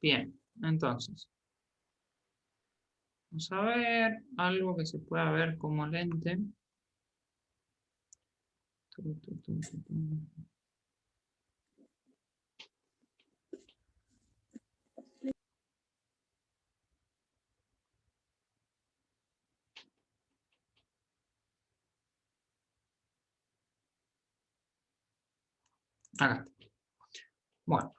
Bien, entonces, vamos a ver algo que se pueda ver como lente. Acá. Bueno,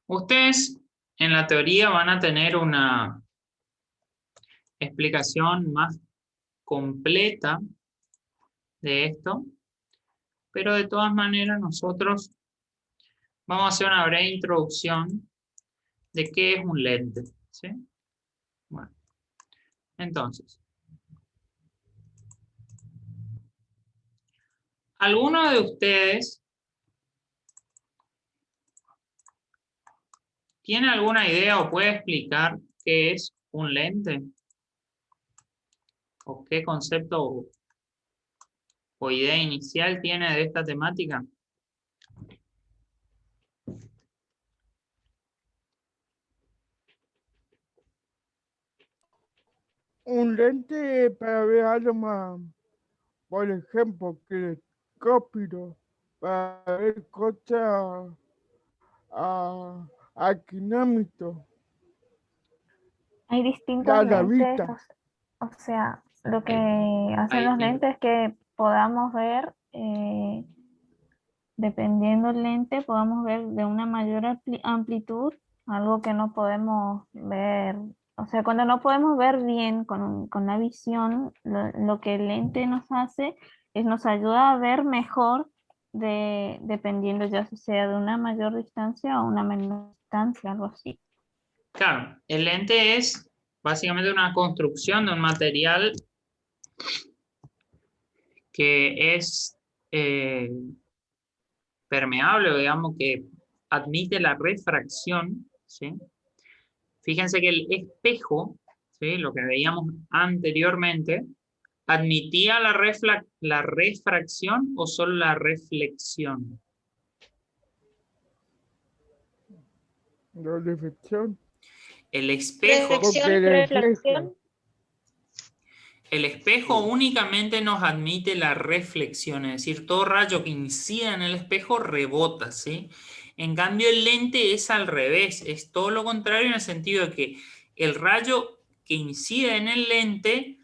ustedes en la teoría van a tener una explicación más completa de esto, pero de todas maneras nosotros vamos a hacer una breve introducción de qué es un lente, ¿sí? Bueno, entonces, ¿alguno de ustedes tiene alguna idea o puede explicar qué es un lente? ¿O qué concepto o idea inicial tiene de esta temática? Un lente para ver algo más, por ejemplo, telescópico, para ver cosas a kilómetros, Hay distintos a la lentes, vista. o sea, lo que hacen Hay los distintos. lentes es que podamos ver, dependiendo del lente, podamos ver de una mayor amplitud, algo que no podemos ver. O sea, cuando no podemos ver bien con la visión, lo que el lente nos hace es nos ayuda a ver mejor dependiendo ya sea de una mayor distancia o una menor distancia, algo así. Claro, el lente es básicamente una construcción de un material que es permeable, o digamos que admite la refracción, ¿sí? Fíjense que el espejo, ¿sí? Lo que veíamos anteriormente, ¿admitía la refracción o solo la reflexión? La reflexión, El espejo, porque refleja. el espejo únicamente nos admite la reflexión, es decir, todo rayo que incida en el espejo rebota, ¿sí? En cambio, el lente es al revés, es todo lo contrario en el sentido de que el rayo que incide en el lente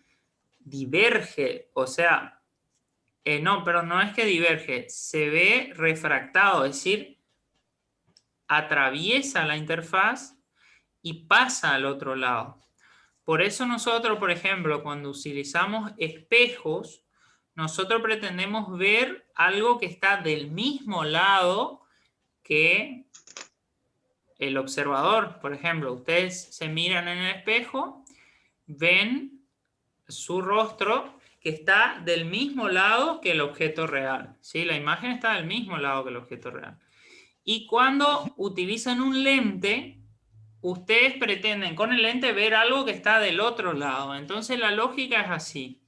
diverge, o sea, no, pero no es que diverge, se ve refractado, es decir, atraviesa la interfaz y pasa al otro lado. Por eso nosotros, por ejemplo, cuando utilizamos espejos, nosotros pretendemos ver algo que está del mismo lado que el observador. Por ejemplo, ustedes se miran en el espejo, ven su rostro que está del mismo lado que el objeto real. ¿Sí? La imagen está del mismo lado que el objeto real. Y cuando utilizan un lente, ustedes pretenden con el lente ver algo que está del otro lado. Entonces la lógica es así.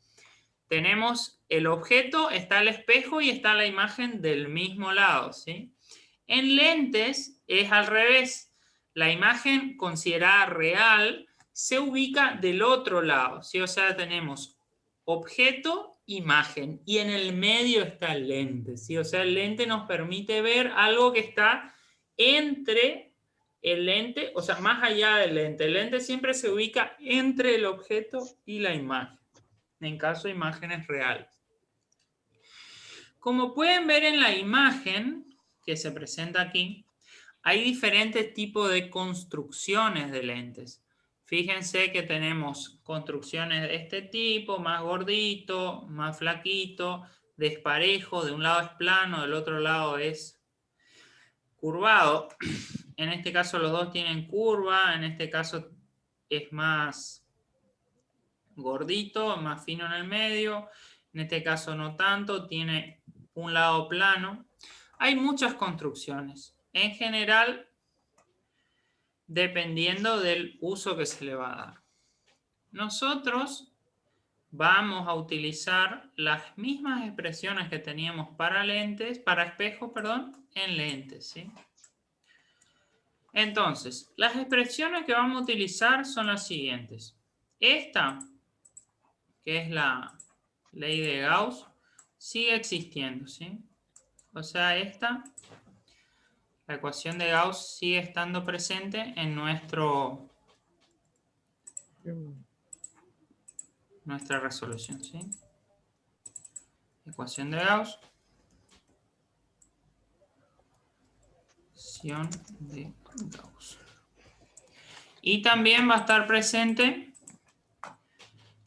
Tenemos el objeto, está el espejo y está la imagen del mismo lado, ¿sí? En lentes es al revés. La imagen considerada real se ubica del otro lado, ¿sí? O sea, tenemos objeto, imagen, y en el medio está el lente, ¿sí? O sea, el lente nos permite ver algo que está entre el lente, o sea, más allá del lente. El lente siempre se ubica entre el objeto y la imagen, en caso de imágenes reales. Como pueden ver en la imagen que se presenta aquí, hay diferentes tipos de construcciones de lentes. Fíjense que tenemos construcciones de este tipo, más gordito, más flaquito, desparejo, de un lado es plano, del otro lado es curvado. En este caso los dos tienen curva, en este caso es más gordito, más fino en el medio, en este caso no tanto, tiene un lado plano. Hay muchas construcciones. En general, dependiendo del uso que se le va a dar. Nosotros vamos a utilizar las mismas expresiones que teníamos para lentes, para espejos, perdón, en lentes, ¿sí? Entonces, las expresiones que vamos a utilizar son las siguientes. Esta, que es la ley de Gauss, sigue existiendo, ¿sí? O sea, esta, la ecuación de Gauss sigue estando presente en nuestra resolución, ¿sí? Ecuación de Gauss. Ecuación de Gauss. Y también va a estar presente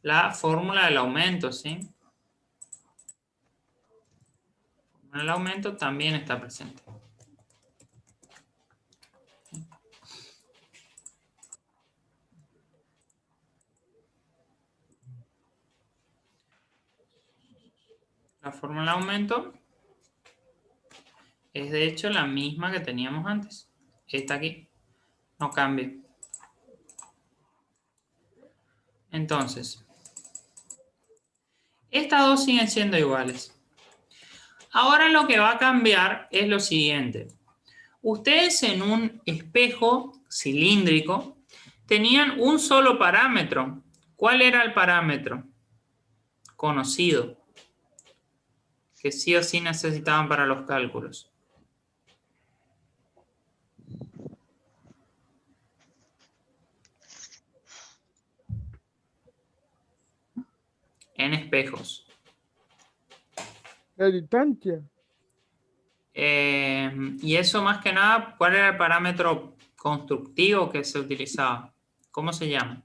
la fórmula del aumento, ¿sí? El aumento también está presente. La fórmula de aumento es de hecho la misma que teníamos antes. Esta aquí no cambia. Entonces, estas dos siguen siendo iguales. Ahora lo que va a cambiar es lo siguiente. Ustedes en un espejo cilíndrico tenían un solo parámetro. ¿Cuál era el parámetro? Conocido. Que sí o sí necesitaban para los cálculos. En espejos. La distancia. Y eso más que nada, ¿cuál era el parámetro constructivo que se utilizaba? ¿Cómo se llama?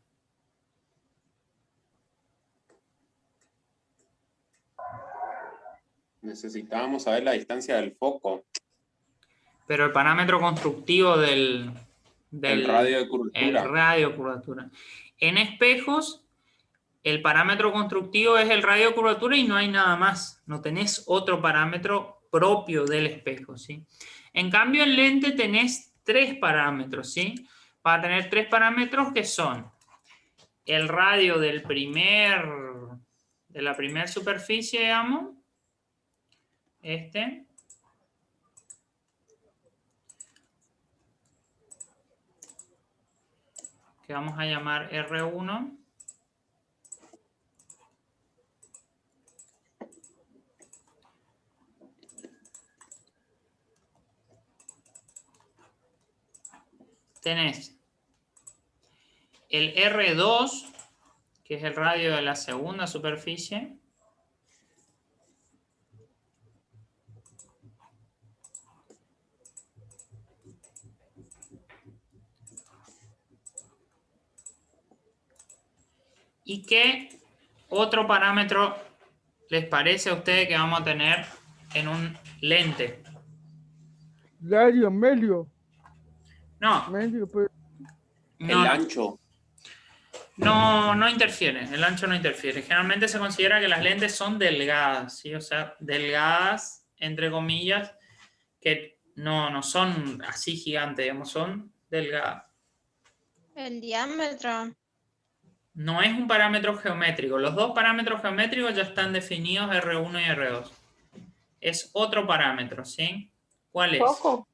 Necesitábamos saber la distancia del foco. Pero el parámetro constructivo del el radio de curvatura. El radio de curvatura. En espejos, el parámetro constructivo es el radio de curvatura y no hay nada más. No tenés otro parámetro propio del espejo, ¿sí? En cambio, en lente tenés tres parámetros, ¿sí? Vas a tener tres parámetros que son el radio de la primera superficie, digamos. Este. Que vamos a llamar R1. Tenés el R2, que es el radio de la segunda superficie. ¿Y qué otro parámetro les parece a ustedes que vamos a tener en un lente? Radio, medio. No. Medio, pues. No, el ancho. No interfiere. El ancho no interfiere. Generalmente se considera que las lentes son delgadas, ¿sí? O sea, delgadas, entre comillas, que no son así gigantes, digamos, son delgadas. El diámetro. No es un parámetro geométrico. Los dos parámetros geométricos ya están definidos, R1 y R2. Es otro parámetro, ¿sí? ¿Cuál es? Foco.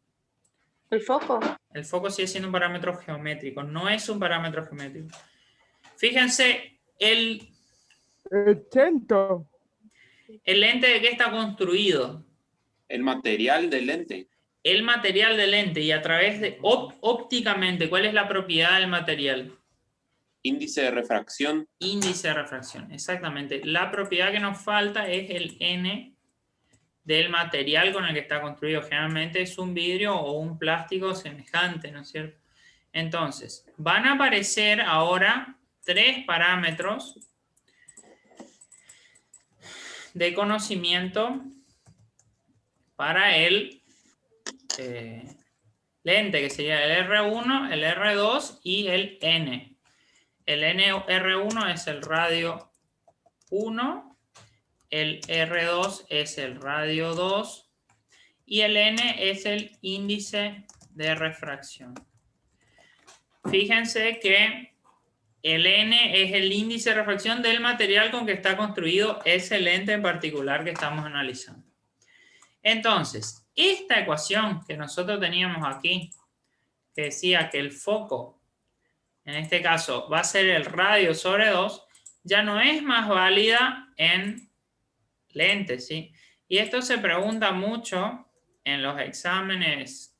El foco. El foco sigue siendo un parámetro geométrico. No es un parámetro geométrico. Fíjense, el centro. ¿El lente de qué está construido? El material del lente. El material del lente y a través de ópticamente, ¿cuál es la propiedad del material? Índice de refracción. Índice de refracción, exactamente. La propiedad que nos falta es el N del material con el que está construido. Generalmente es un vidrio o un plástico semejante, ¿no es cierto? Entonces, van a aparecer ahora tres parámetros de conocimiento para el lente, que sería el R1, el R2 y el N. El R1 es el radio 1, el R2 es el radio 2 y el N es el índice de refracción. Fíjense que el N es el índice de refracción del material con que está construido ese lente en particular que estamos analizando. Entonces, esta ecuación que nosotros teníamos aquí, que decía que el foco, en este caso, va a ser el radio sobre 2, ya no es más válida en lentes, ¿sí? Y esto se pregunta mucho en los exámenes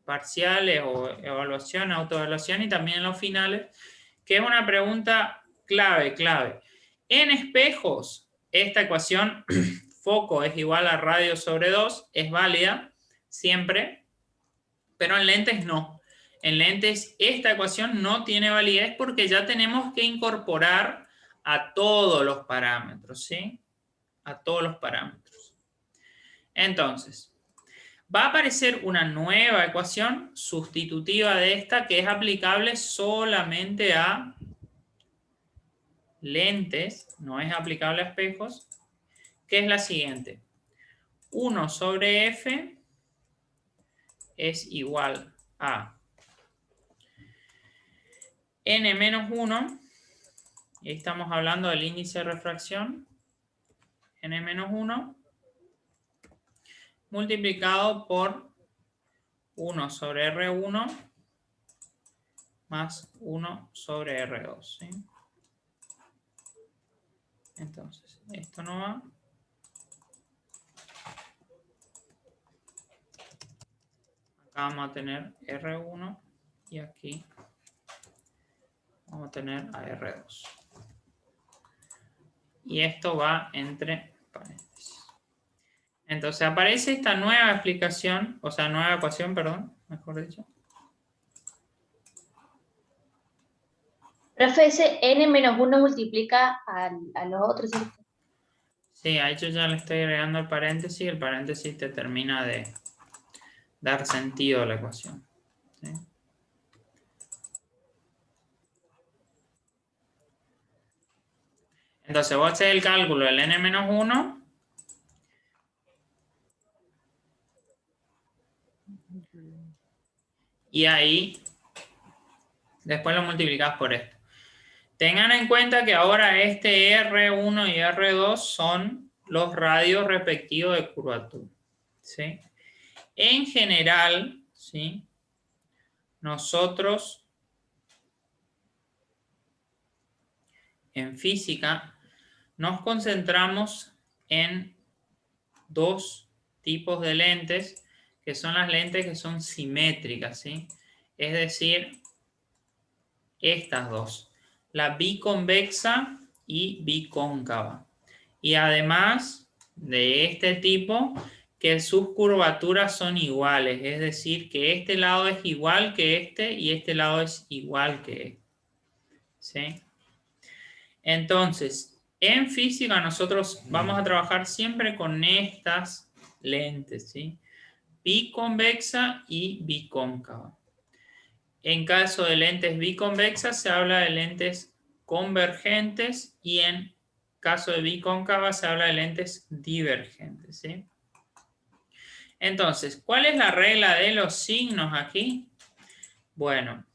parciales o evaluación, autoevaluación y también en los finales, que es una pregunta clave. En espejos, esta ecuación foco es igual a radio sobre 2, es válida siempre, pero en lentes no. En lentes esta ecuación no tiene validez porque ya tenemos que incorporar a todos los parámetros, ¿sí? A todos los parámetros. Entonces, va a aparecer una nueva ecuación sustitutiva de esta que es aplicable solamente a lentes, no es aplicable a espejos, que es la siguiente. 1 sobre F es igual a N menos 1, y ahí estamos hablando del índice de refracción, N menos 1, multiplicado por 1 sobre R1 más 1 sobre R2, ¿sí? Entonces, esto no va. Acá vamos a tener R1 y aquí vamos a tener a R2. Y esto va entre paréntesis. Entonces aparece esta nueva explicación, o sea, nueva ecuación, perdón, mejor dicho. Profe, ese n menos 1 multiplica a los otros, ¿cierto? Sí, a hecho ya le estoy agregando el paréntesis te termina de dar sentido a la ecuación, ¿sí? Entonces voy a hacer el cálculo del n menos 1. Y ahí después lo multiplicas por esto. Tengan en cuenta que ahora este R1 y R2 son los radios respectivos de curvatura, ¿sí? En general, ¿sí? Nosotros en física nos concentramos en dos tipos de lentes, que son las lentes que son simétricas, ¿sí? Es decir, estas dos, la biconvexa y bicóncava. Y además de este tipo, que sus curvaturas son iguales, es decir, que este lado es igual que este y este lado es igual que este, ¿sí? Entonces, en física nosotros vamos a trabajar siempre con estas lentes, ¿sí? Biconvexa y bicóncava. En caso de lentes biconvexas se habla de lentes convergentes y en caso de bicóncava se habla de lentes divergentes, ¿sí? Entonces, ¿cuál es la regla de los signos aquí? Bueno,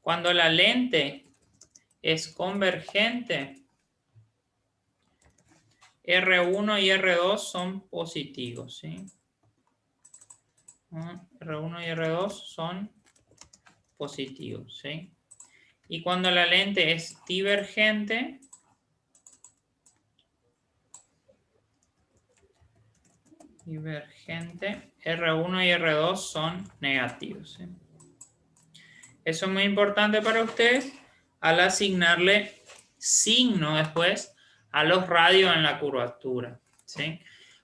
cuando la lente es convergente, R1 y R2 son positivos, ¿sí? R1 y R2 son positivos, ¿sí? Y cuando la lente es divergente, R1 y R2 son negativos, ¿sí? Eso es muy importante para ustedes al asignarle signo después a los radios en la curvatura, ¿sí?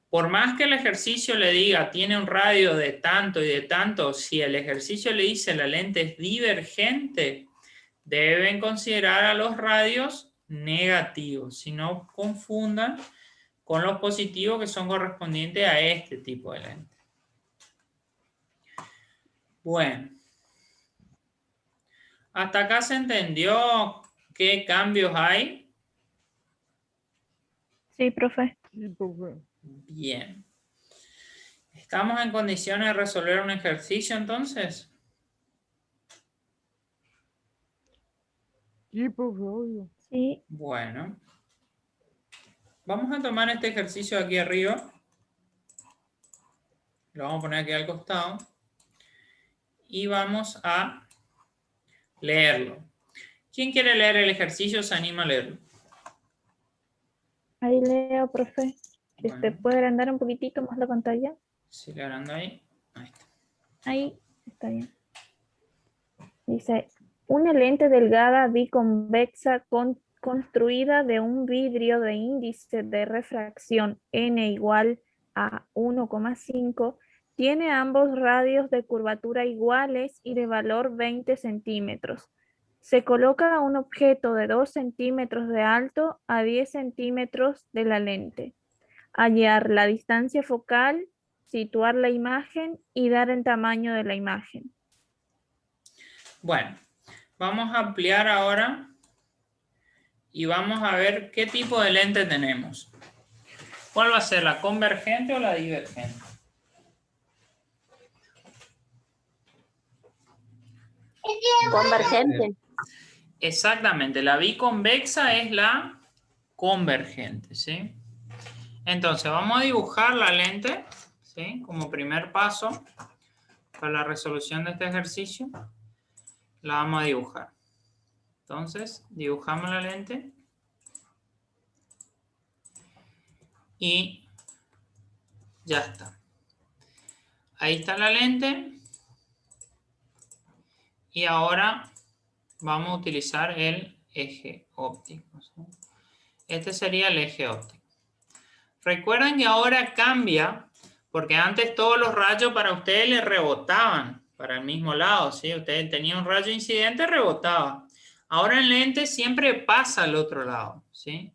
Por más que el ejercicio le diga tiene un radio de tanto y de tanto, si el ejercicio le dice la lente es divergente, deben considerar a los radios negativos, si no confundan con los positivos que son correspondientes a este tipo de lente. Bueno, ¿hasta acá se entendió qué cambios hay? Sí, profe. Sí, profe. Bien. ¿Estamos en condiciones de resolver un ejercicio entonces? Sí, profe, obvio. Sí. Bueno. Vamos a tomar este ejercicio de aquí arriba. Lo vamos a poner aquí al costado. y vamos a leerlo. ¿Quién quiere leer el ejercicio? ¿Se anima a leerlo? Ahí leo, profe. Bueno. ¿Puede agrandar un poquitito más la pantalla? Si le agrando ahí. Ahí está. Ahí está bien. Dice, una lente delgada biconvexa construida de un vidrio de índice de refracción n igual a 1,5 tiene ambos radios de curvatura iguales y de valor 20 centímetros. Se coloca un objeto de 2 centímetros de alto a 10 centímetros de la lente. Hallar la distancia focal, situar la imagen y dar el tamaño de la imagen. Bueno, vamos a ampliar ahora y vamos a ver qué tipo de lente tenemos. ¿Cuál va a ser, la convergente o la divergente? Convergente. Exactamente, la biconvexa es la convergente, ¿sí? Entonces, vamos a dibujar la lente, ¿sí? Como primer paso para la resolución de este ejercicio. La vamos a dibujar. Entonces, dibujamos la lente. Y ya está. Ahí está la lente. Y ahora vamos a utilizar el eje óptico, ¿sí? Este sería el eje óptico. Recuerden que ahora cambia, porque antes todos los rayos para ustedes les rebotaban para el mismo lado, ¿sí? Ustedes tenían un rayo incidente, rebotaba. Ahora el lente siempre pasa al otro lado, ¿sí?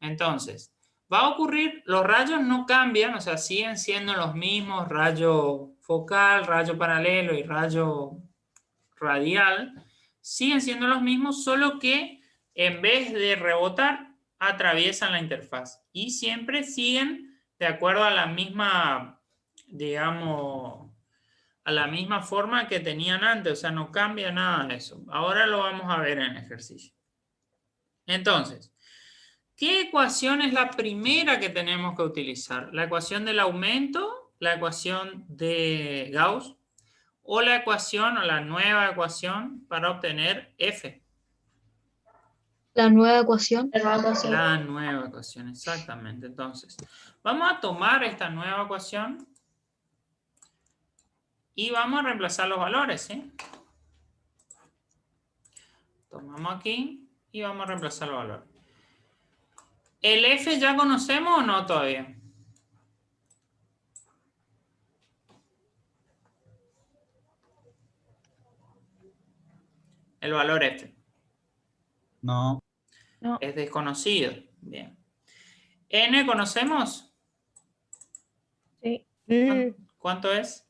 Entonces, va a ocurrir, los rayos no cambian, o sea, siguen siendo los mismos, rayo focal, rayo paralelo y rayo radial, siguen siendo los mismos, solo que en vez de rebotar, atraviesan la interfaz y siempre siguen de acuerdo a la misma, digamos, a la misma forma que tenían antes, o sea, no cambia nada de eso. Ahora lo vamos a ver en el ejercicio. Entonces, ¿qué ecuación es la primera que tenemos que utilizar? ¿La ecuación del aumento, la ecuación de Gauss o la ecuación o la nueva ecuación para obtener F? La nueva ecuación. La nueva ecuación, exactamente. Entonces, vamos a tomar esta nueva ecuación y vamos a reemplazar los valores, ¿sí? Tomamos aquí y vamos a reemplazar los valores. ¿El F ya conocemos o no todavía? El valor F. No. No. Es desconocido. Bien. ¿N conocemos? Sí, Sí, ¿Cuánto es?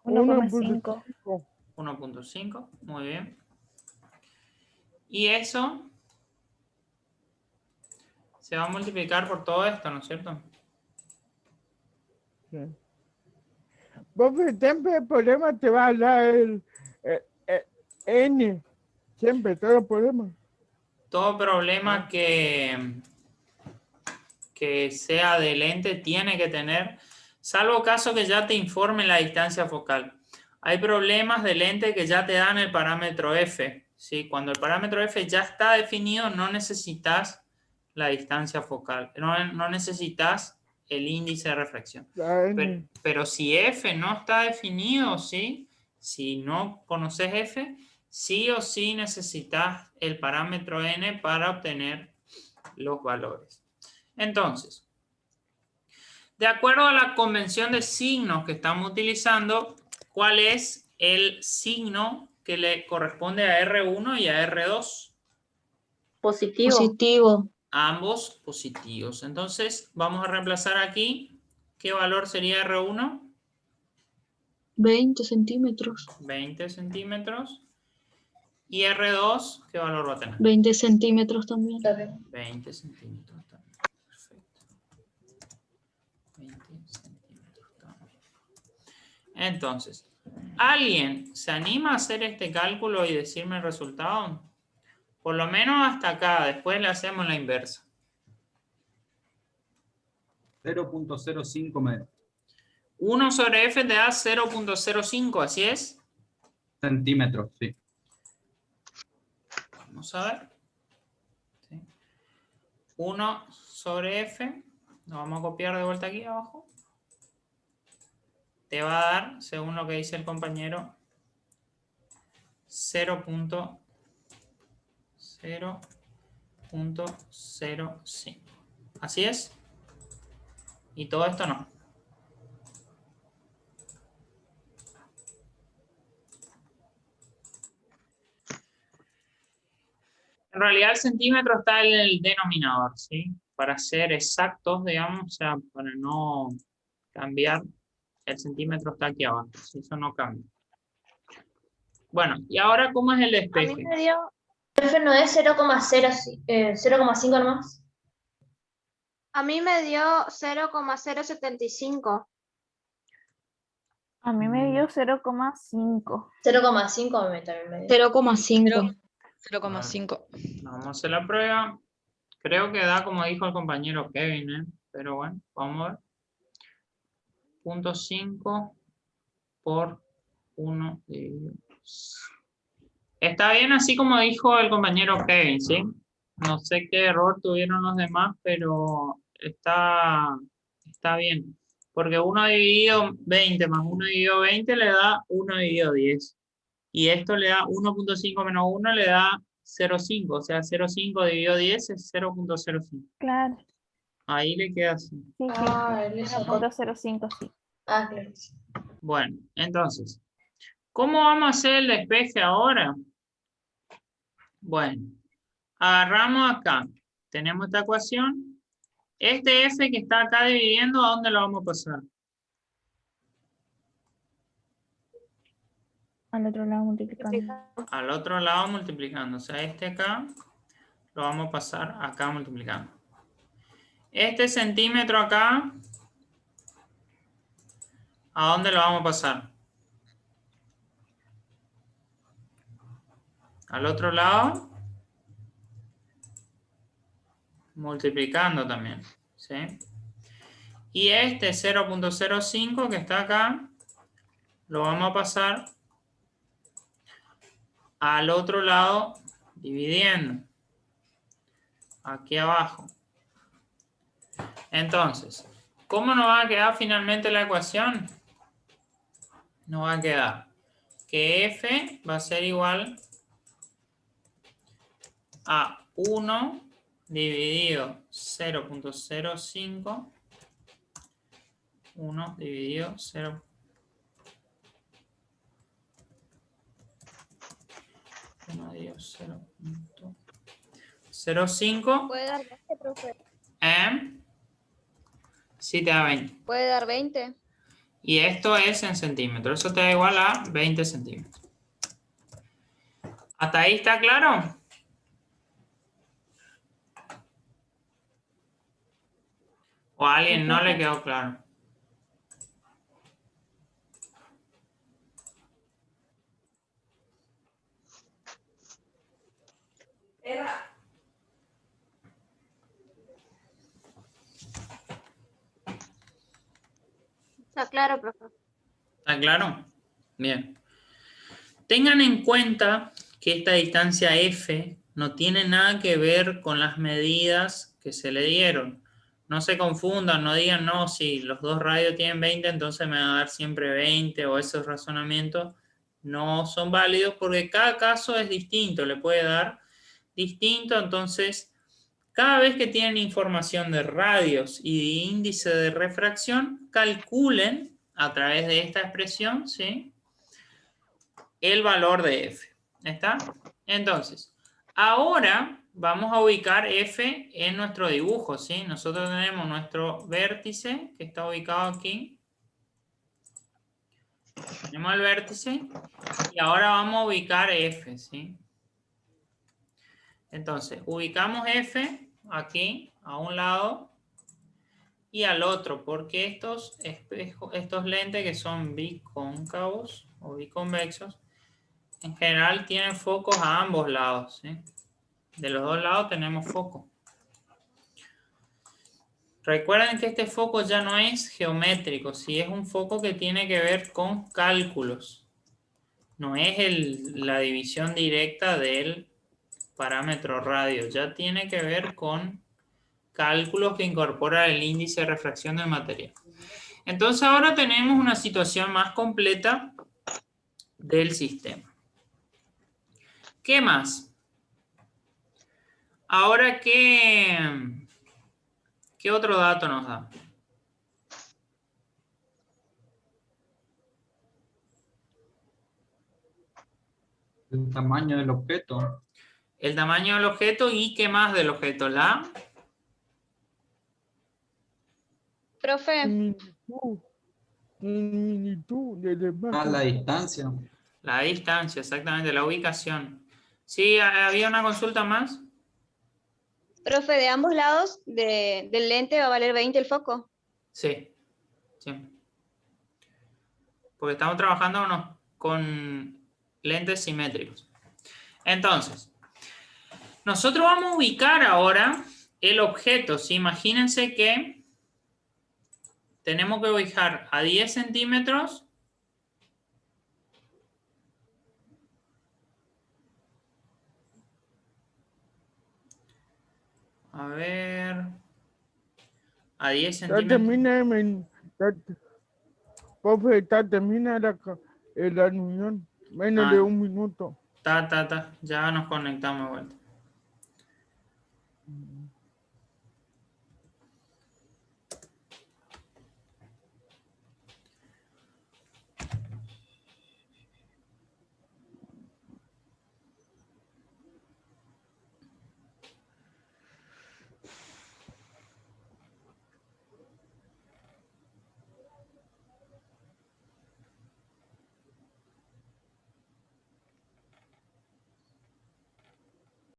1,5. 1.5. Muy bien. Y eso se va a multiplicar por todo esto, ¿no es cierto? sí. Vos siempre el problema te va a dar el N. Siempre, todo el problema. Todo problema que sea de lente tiene que tener, salvo caso que ya te informe la distancia focal. Hay problemas de lente que ya te dan el parámetro F, ¿sí? Cuando el parámetro F ya está definido, no necesitas la distancia focal, no necesitas el índice de refracción. La N. Pero si F no está definido, ¿sí? Si no conoces F, sí o sí necesitas el parámetro N para obtener los valores. Entonces, de acuerdo a la convención de signos que estamos utilizando, ¿cuál es el signo que le corresponde a R1 y a R2? Positivo. Positivo. Ambos positivos. Entonces, vamos a reemplazar aquí. ¿Qué valor sería R1? 20 centímetros. 20 centímetros. ¿Y R2 qué valor va a tener? 20 centímetros también. 20 centímetros también. Perfecto. 20 centímetros también. Entonces, ¿alguien se anima a hacer este cálculo y decirme el resultado? Por lo menos hasta acá. Después le hacemos la inversa. 0.05 metros. 1 sobre F te da 0.05, ¿así es? Centímetros, sí. Vamos a ver. ¿Sí? 1 sobre F. Lo vamos a copiar de vuelta aquí abajo. Te va a dar, según lo que dice el compañero, 0.05. Así es. Y todo esto no. En realidad el centímetro está en el denominador, ¿sí? Para ser exactos, digamos, o sea, para no cambiar, el centímetro está aquí abajo, ¿sí? Eso no cambia. Bueno, y ahora, ¿cómo es el A mí despeje? me dio, profe, ¿no es 0,5 nomás? A mí me dio 0,075. A mí me dio 0,5. 0,5 también me dio. 0,5. 0,5. Vamos a hacer la prueba. Creo que da como dijo el compañero Kevin, ¿eh? Pero bueno, vamos a ver. 0.5 por 1 dividido. Está bien así como dijo el compañero Kevin, ¿sí? No sé qué error tuvieron los demás, pero está bien. Porque 1 dividido 20 más 1 dividido 20 le da 1 dividido 10. Y esto le da 1.5 menos 1 le da 0,5. O sea, 0,5 dividido 10 es 0.05. Claro. Ahí le queda así. Sí, sí. Ah, él le sacó. 0,05, sí. Ah, claro. Bueno, entonces, ¿cómo vamos a hacer el despeje ahora? Bueno, agarramos acá. Tenemos esta ecuación. Este f que está acá dividiendo, ¿a dónde lo vamos a pasar? Al otro lado multiplicando. Al otro lado multiplicando. O sea, este acá lo vamos a pasar acá multiplicando. Este centímetro acá, ¿a dónde lo vamos a pasar? Al otro lado, multiplicando también, ¿sí? Y este 0.05 que está acá, lo vamos a pasar al otro lado, dividiendo. Aquí abajo. Entonces, ¿cómo nos va a quedar finalmente la ecuación? Nos va a quedar que f va a ser igual a 1 dividido 0.05. 1 dividido 0. 1 dividido 0.05. ¿Puede dar 20, profe? Sí te da 20. ¿Puede dar 20? Y esto es en centímetros. Eso te da igual a 20 centímetros. ¿Hasta ahí está claro? ¿O a alguien no le quedó claro? Está claro, profe. ¿Está claro? Bien. Tengan en cuenta que esta distancia F no tiene nada que ver con las medidas que se le dieron. No se confundan, no digan, no, si los dos radios tienen 20, entonces me va a dar siempre 20, o esos razonamientos no son válidos porque cada caso es distinto, le puede dar distinto. Entonces, cada vez que tienen información de radios y de índice de refracción, calculen a través de esta expresión, ¿sí?, el valor de F. ¿Está? Entonces, ahora vamos a ubicar F en nuestro dibujo, ¿sí? Nosotros tenemos nuestro vértice que está ubicado aquí. Tenemos el vértice y ahora vamos a ubicar F, ¿sí? Entonces, ubicamos F aquí, a un lado, y al otro, porque estos lentes que son bicóncavos o biconvexos, en general tienen focos a ambos lados, ¿sí? De los dos lados tenemos foco. Recuerden que este foco ya no es geométrico, ¿sí? Es un foco que tiene que ver con cálculos. No es la división directa del parámetro radio. Ya tiene que ver con cálculos que incorpora el índice de refracción del material. Entonces ahora tenemos una situación más completa del sistema. ¿Qué más? Ahora, ¿qué otro dato nos da? El tamaño del objeto. El tamaño del objeto y qué más del objeto. La Profe, Similitud de Ah, la imagen. distancia. La distancia, exactamente, la ubicación. ¿Sí? ¿Había una consulta más? profe, de ambos lados del lente va a valer 20 el foco. Sí. Sí. Porque estamos trabajando con lentes simétricos. Entonces, nosotros vamos a ubicar ahora el objeto. ¿Sí? Imagínense que tenemos que ubicar a 10 centímetros a ver, a 10 Ya centímetros. termina, profe, ya termina la reunión. Menos de Ah. un minuto. Ya nos conectamos de vuelta.